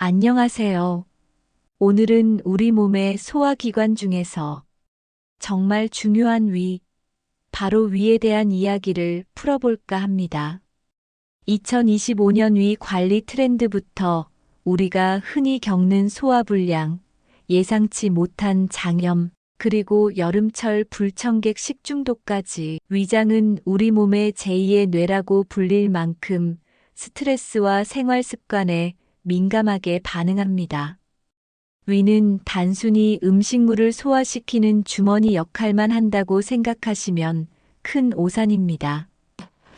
안녕하세요. 오늘은 우리 몸의 소화기관 중에서 정말 중요한 위, 바로 위에 대한 이야기를 풀어볼까 합니다. 2025년 위 관리 트렌드부터 우리가 흔히 겪는 소화불량, 예상치 못한 장염, 그리고 여름철 불청객 식중독까지 위장은 우리 몸의 제2의 뇌라고 불릴 만큼 스트레스와 생활 습관에 민감하게 반응합니다. 위는 단순히 음식물을 소화시키는 주머니 역할만 한다고 생각하시면 큰 오산입니다.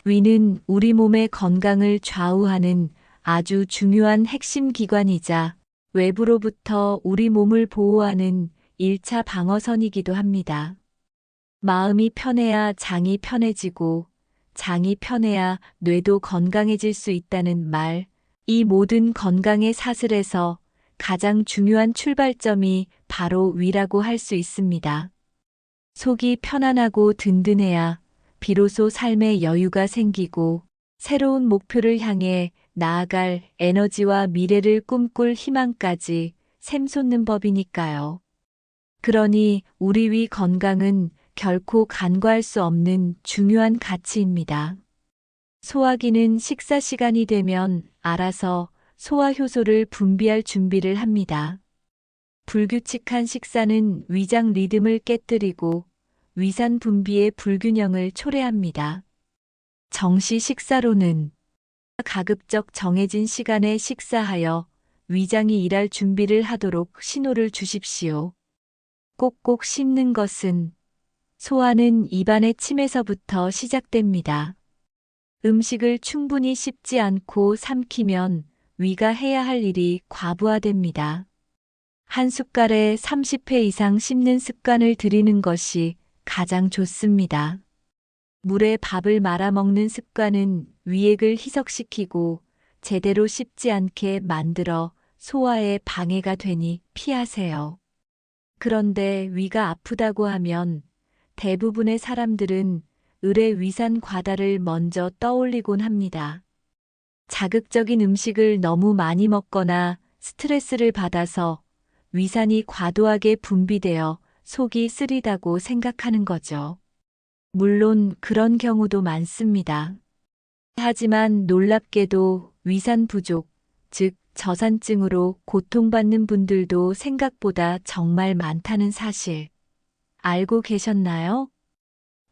위는 우리 몸의 건강을 좌우하는 아주 중요한 핵심 기관이자 외부로부터 우리 몸을 보호하는 1차 방어선이기도 합니다. 마음이 편해야 장이 편해지고 장이 편해야 뇌도 건강해질 수 있다는 말, 이 모든 건강의 사슬에서 가장 중요한 출발점이 바로 위라고 할 수 있습니다. 속이 편안하고 든든해야 비로소 삶의 여유가 생기고 새로운 목표를 향해 나아갈 에너지와 미래를 꿈꿀 희망까지 샘솟는 법이니까요. 그러니 우리 위 건강은 결코 간과할 수 없는 중요한 가치입니다. 소화기는 식사 시간이 되면 알아서 소화효소를 분비할 준비를 합니다. 불규칙한 식사는 위장 리듬을 깨뜨리고 위산 분비의 불균형을 초래합니다. 정시 식사로는 가급적 정해진 시간에 식사하여 위장이 일할 준비를 하도록 신호를 주십시오. 꼭꼭 씹는 것은 소화는 입안의 침에서부터 시작됩니다. 음식을 충분히 씹지 않고 삼키면 위가 해야 할 일이 과부하됩니다. 한 숟갈에 30회 이상 씹는 습관을 들이는 것이 가장 좋습니다. 물에 밥을 말아 먹는 습관은 위액을 희석시키고 제대로 씹지 않게 만들어 소화에 방해가 되니 피하세요. 그런데 위가 아프다고 하면 대부분의 사람들은 을의 위산 과다를 먼저 떠올리곤 합니다. 자극적인 음식을 너무 많이 먹거나 스트레스를 받아서 위산이 과도하게 분비되어 속이 쓰리다고 생각하는 거죠. 물론 그런 경우도 많습니다. 하지만 놀랍게도 위산 부족, 즉 저산증으로 고통받는 분들도 생각보다 정말 많다는 사실 알고 계셨나요?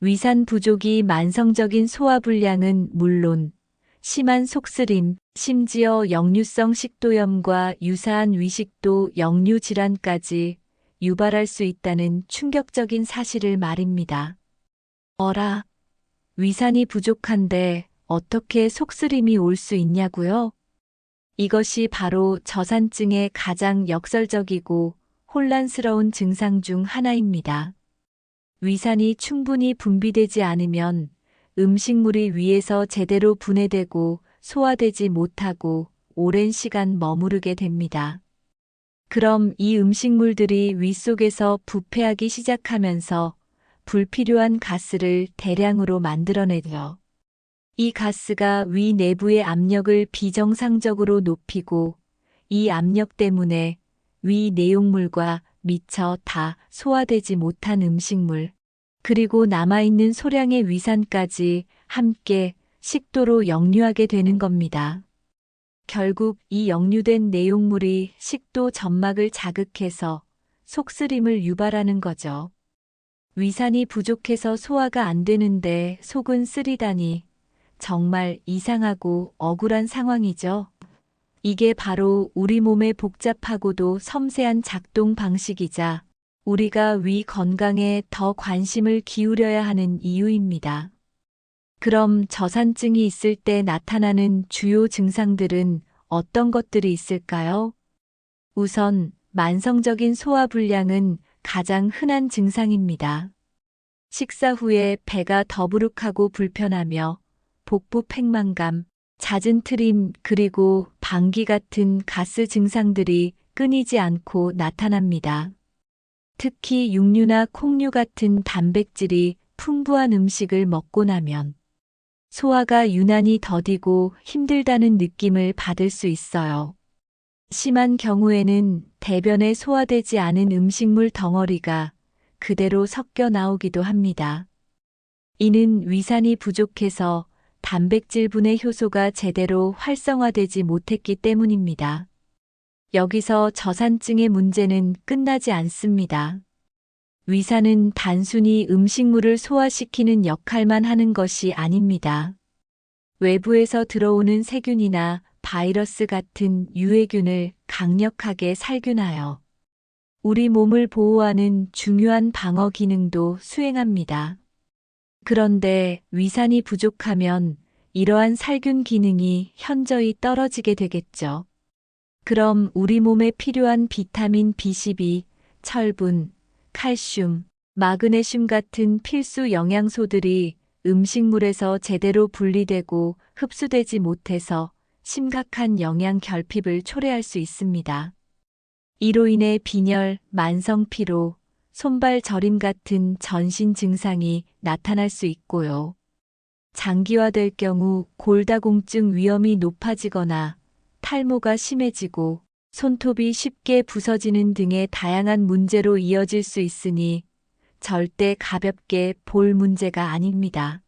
위산 부족이 만성적인 소화불량은 물론 심한 속쓰림, 심지어 역류성 식도염과 유사한 위식도 역류 질환까지 유발할 수 있다는 충격적인 사실을 말입니다. 어라, 위산이 부족한데 어떻게 속쓰림이 올 수 있냐고요? 이것이 바로 저산증의 가장 역설적이고 혼란스러운 증상 중 하나입니다. 위산이 충분히 분비되지 않으면 음식물이 위에서 제대로 분해되고 소화되지 못하고 오랜 시간 머무르게 됩니다. 그럼 이 음식물들이 위 속에서 부패하기 시작하면서 불필요한 가스를 대량으로 만들어내죠. 이 가스가 위 내부의 압력을 비정상적으로 높이고 이 압력 때문에 위 내용물과 미처 다 소화되지 못한 음식물, 그리고 남아있는 소량의 위산까지 함께 식도로 역류하게 되는 겁니다. 결국 이 역류된 내용물이 식도 점막을 자극해서 속쓰림을 유발하는 거죠. 위산이 부족해서 소화가 안 되는데 속은 쓰리다니 정말 이상하고 억울한 상황이죠. 이게 바로 우리 몸의 복잡하고도 섬세한 작동 방식이자 우리가 위 건강에 더 관심을 기울여야 하는 이유입니다. 그럼 저산증이 있을 때 나타나는 주요 증상들은 어떤 것들이 있을까요? 우선 만성적인 소화불량은 가장 흔한 증상입니다. 식사 후에 배가 더부룩하고 불편하며 복부 팽만감, 잦은 트림, 그리고 방귀 같은 가스 증상들이 끊이지 않고 나타납니다. 특히 육류나 콩류 같은 단백질이 풍부한 음식을 먹고 나면 소화가 유난히 더디고 힘들다는 느낌을 받을 수 있어요. 심한 경우에는 대변에 소화되지 않은 음식물 덩어리가 그대로 섞여 나오기도 합니다. 이는 위산이 부족해서 단백질분해 효소가 제대로 활성화되지 못했기 때문입니다. 여기서 저산증의 문제는 끝나지 않습니다. 위산은 단순히 음식물을 소화시키는 역할만 하는 것이 아닙니다. 외부에서 들어오는 세균이나 바이러스 같은 유해균을 강력하게 살균하여 우리 몸을 보호하는 중요한 방어 기능도 수행합니다. 그런데 위산이 부족하면 이러한 살균 기능이 현저히 떨어지게 되겠죠. 그럼 우리 몸에 필요한 비타민 B12, 철분, 칼슘, 마그네슘 같은 필수 영양소들이 음식물에서 제대로 분리되고 흡수되지 못해서 심각한 영양 결핍을 초래할 수 있습니다. 이로 인해 빈혈, 만성 피로, 손발 저림 같은 전신 증상이 나타날 수 있고요. 장기화될 경우 골다공증 위험이 높아지거나 탈모가 심해지고 손톱이 쉽게 부서지는 등의 다양한 문제로 이어질 수 있으니 절대 가볍게 볼 문제가 아닙니다.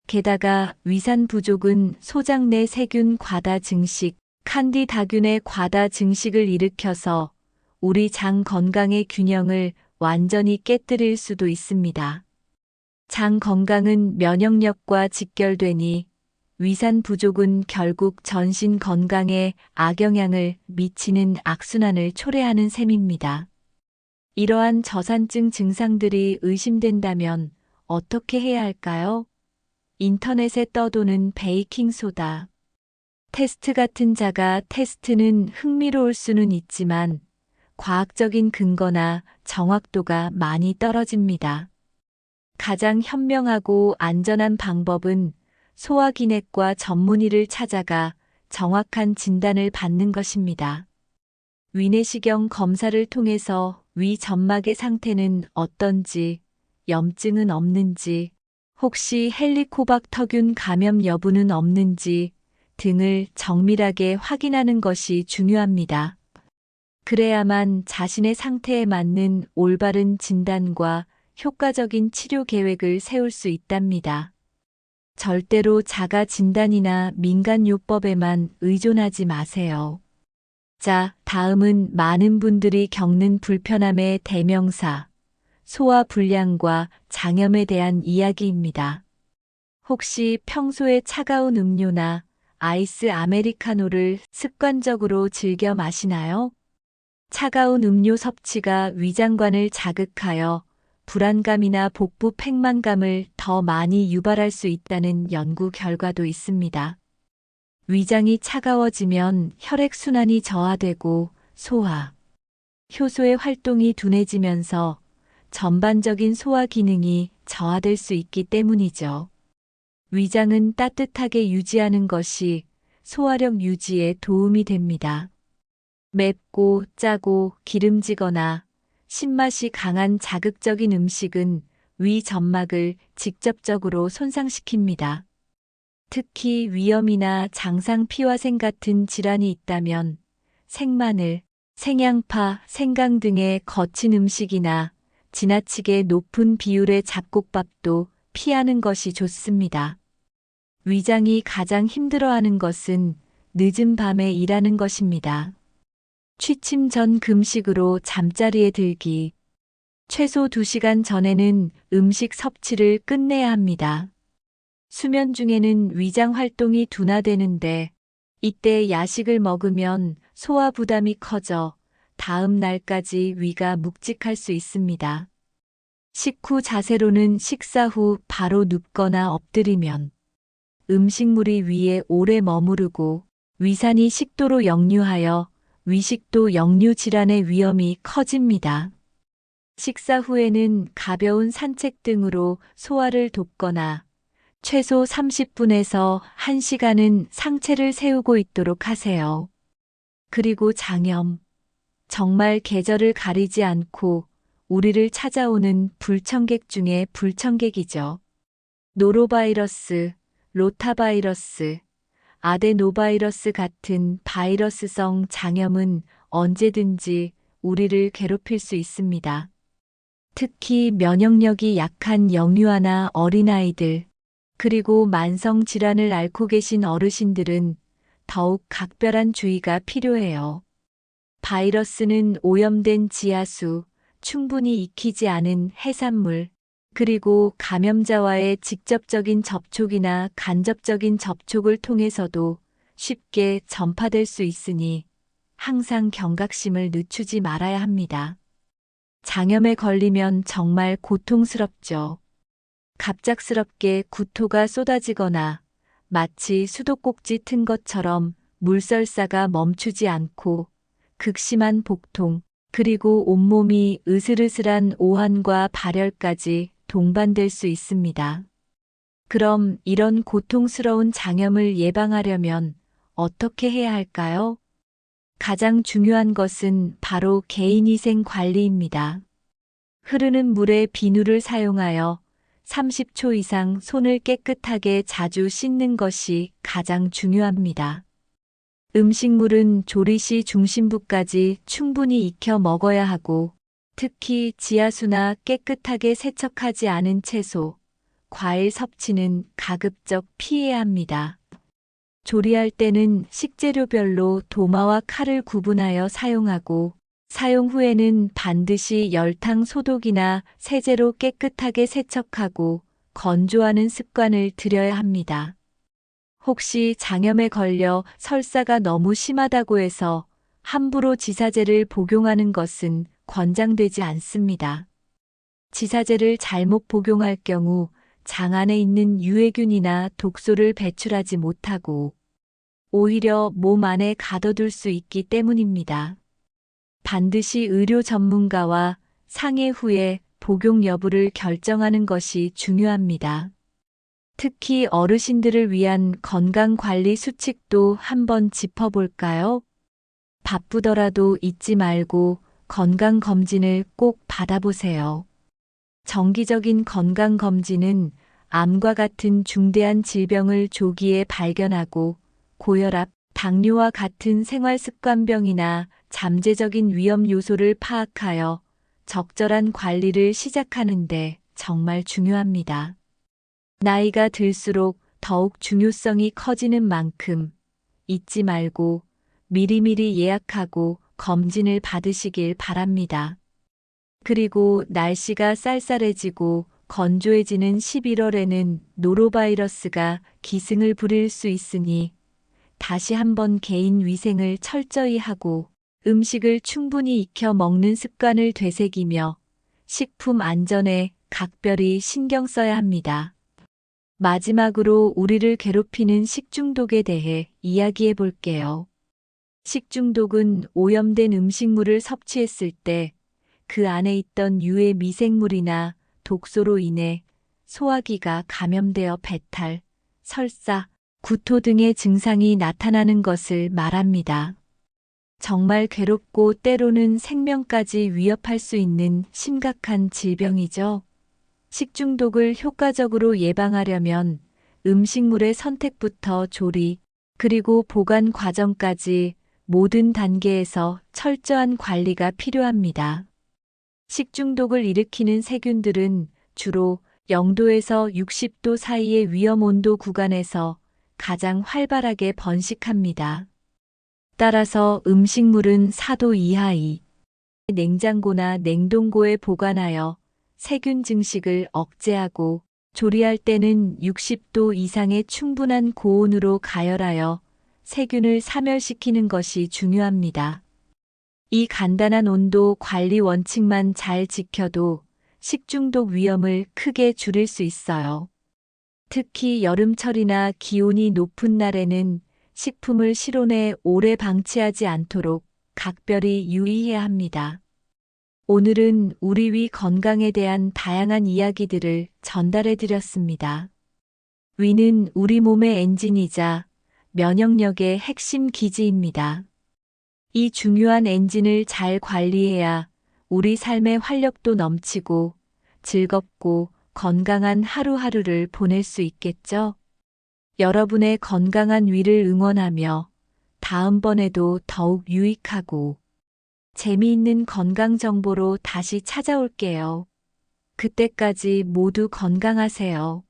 게다가 위산 부족은 소장 내 세균 과다 증식, 칸디다균의 과다 증식을 일으켜서 우리 장 건강의 균형을 완전히 깨뜨릴 수도 있습니다. 장 건강은 면역력과 직결되니 위산 부족은 결국 전신 건강에 악영향을 미치는 악순환을 초래하는 셈입니다. 이러한 저산증 증상들이 의심된다면 어떻게 해야 할까요? 인터넷에 떠도는 베이킹소다 테스트 같은 자가 테스트는 흥미로울 수는 있지만 과학적인 근거나 정확도가 많이 떨어집니다. 가장 현명하고 안전한 방법은 소화기내과 전문의를 찾아가 정확한 진단을 받는 것입니다. 위내시경 검사를 통해서 위 점막의 상태는 어떤지, 염증은 없는지, 혹시 헬리코박터균 감염 여부는 없는지 등을 정밀하게 확인하는 것이 중요합니다. 그래야만 자신의 상태에 맞는 올바른 진단과 효과적인 치료 계획을 세울 수 있답니다. 절대로 자가 진단이나 민간요법에만 의존하지 마세요. 자, 다음은 많은 분들이 겪는 불편함의 대명사, 소화불량과 장염에 대한 이야기입니다. 혹시 평소에 차가운 음료나 아이스 아메리카노를 습관적으로 즐겨 마시나요? 차가운 음료 섭취가 위장관을 자극하여 불안감이나 복부 팽만감을 더 많이 유발할 수 있다는 연구 결과도 있습니다. 위장이 차가워지면 혈액순환이 저하되고 소화, 효소의 활동이 둔해지면서 전반적인 소화 기능이 저하될 수 있기 때문이죠. 위장은 따뜻하게 유지하는 것이 소화력 유지에 도움이 됩니다. 맵고 짜고 기름지거나 신맛이 강한 자극적인 음식은 위 점막을 직접적으로 손상시킵니다. 특히 위염이나 장상 피화생 같은 질환이 있다면 생마늘, 생양파, 생강 등의 거친 음식이나 지나치게 높은 비율의 잡곡밥도 피하는 것이 좋습니다. 위장이 가장 힘들어하는 것은 늦은 밤에 일하는 것입니다. 취침 전 금식으로 잠자리에 들기. 최소 2시간 전에는 음식 섭취를 끝내야 합니다. 수면 중에는 위장 활동이 둔화되는데 이때 야식을 먹으면 소화 부담이 커져 다음 날까지 위가 묵직할 수 있습니다. 식후 자세로는 식사 후 바로 눕거나 엎드리면 음식물이 위에 오래 머무르고 위산이 식도로 역류하여 위식도 역류 질환의 위험이 커집니다. 식사 후에는 가벼운 산책 등으로 소화를 돕거나 최소 30분에서 1시간은 상체를 세우고 있도록 하세요. 그리고 장염. 정말 계절을 가리지 않고 우리를 찾아오는 불청객 중에 불청객이죠. 노로바이러스, 로타바이러스, 아데노바이러스 같은 바이러스성 장염은 언제든지 우리를 괴롭힐 수 있습니다. 특히 면역력이 약한 영유아나 어린아이들, 그리고 만성 질환을 앓고 계신 어르신들은 더욱 각별한 주의가 필요해요. 바이러스는 오염된 지하수, 충분히 익히지 않은 해산물, 그리고 감염자와의 직접적인 접촉이나 간접적인 접촉을 통해서도 쉽게 전파될 수 있으니 항상 경각심을 늦추지 말아야 합니다. 장염에 걸리면 정말 고통스럽죠. 갑작스럽게 구토가 쏟아지거나 마치 수도꼭지 튼 것처럼 물설사가 멈추지 않고 극심한 복통, 그리고 온몸이 으슬으슬한 오한과 발열까지 동반될 수 있습니다. 그럼 이런 고통스러운 장염을 예방하려면 어떻게 해야 할까요? 가장 중요한 것은 바로 개인위생 관리입니다. 흐르는 물에 비누를 사용하여 30초 이상 손을 깨끗하게 자주 씻는 것이 가장 중요합니다. 음식물은 조리 시 중심부까지 충분히 익혀 먹어야 하고, 특히 지하수나 깨끗하게 세척하지 않은 채소, 과일 섭취는 가급적 피해야 합니다. 조리할 때는 식재료별로 도마와 칼을 구분하여 사용하고, 사용 후에는 반드시 열탕 소독이나 세제로 깨끗하게 세척하고 건조하는 습관을 들여야 합니다. 혹시 장염에 걸려 설사가 너무 심하다고 해서 함부로 지사제를 복용하는 것은 권장되지 않습니다. 지사제를 잘못 복용할 경우 장 안에 있는 유해균이나 독소를 배출하지 못하고 오히려 몸 안에 가둬둘 수 있기 때문입니다. 반드시 의료 전문가와 상의 후에 복용 여부를 결정하는 것이 중요합니다. 특히 어르신들을 위한 건강관리 수칙도 한번 짚어볼까요? 바쁘더라도 잊지 말고 건강검진을 꼭 받아보세요. 정기적인 건강검진은 암과 같은 중대한 질병을 조기에 발견하고 고혈압, 당뇨와 같은 생활습관병이나 잠재적인 위험 요소를 파악하여 적절한 관리를 시작하는데 정말 중요합니다. 나이가 들수록 더욱 중요성이 커지는 만큼 잊지 말고 미리미리 예약하고 검진을 받으시길 바랍니다. 그리고 날씨가 쌀쌀해지고 건조해지는 11월에는 노로바이러스가 기승을 부릴 수 있으니 다시 한번 개인 위생을 철저히 하고 음식을 충분히 익혀 먹는 습관을 되새기며 식품 안전에 각별히 신경 써야 합니다. 마지막으로 우리를 괴롭히는 식중독에 대해 이야기해 볼게요. 식중독은 오염된 음식물을 섭취했을 때 그 안에 있던 유해 미생물이나 독소로 인해 소화기가 감염되어 배탈, 설사, 구토 등의 증상이 나타나는 것을 말합니다. 정말 괴롭고 때로는 생명까지 위협할 수 있는 심각한 질병이죠. 식중독을 효과적으로 예방하려면 음식물의 선택부터 조리, 그리고 보관 과정까지 모든 단계에서 철저한 관리가 필요합니다. 식중독을 일으키는 세균들은 주로 0도에서 60도 사이의 위험 온도 구간에서 가장 활발하게 번식합니다. 따라서 음식물은 4도 이하의 냉장고나 냉동고에 보관하여 세균 증식을 억제하고 조리할 때는 60도 이상의 충분한 고온으로 가열하여 세균을 사멸시키는 것이 중요합니다. 이 간단한 온도 관리 원칙만 잘 지켜도 식중독 위험을 크게 줄일 수 있어요. 특히 여름철이나 기온이 높은 날에는 식품을 실온에 오래 방치하지 않도록 각별히 유의해야 합니다. 오늘은 우리 위 건강에 대한 다양한 이야기들을 전달해 드렸습니다. 위는 우리 몸의 엔진이자 면역력의 핵심 기지입니다. 이 중요한 엔진을 잘 관리해야 우리 삶의 활력도 넘치고 즐겁고 건강한 하루하루를 보낼 수 있겠죠? 여러분의 건강한 위를 응원하며 다음번에도 더욱 유익하고 재미있는 건강 정보로 다시 찾아올게요. 그때까지 모두 건강하세요.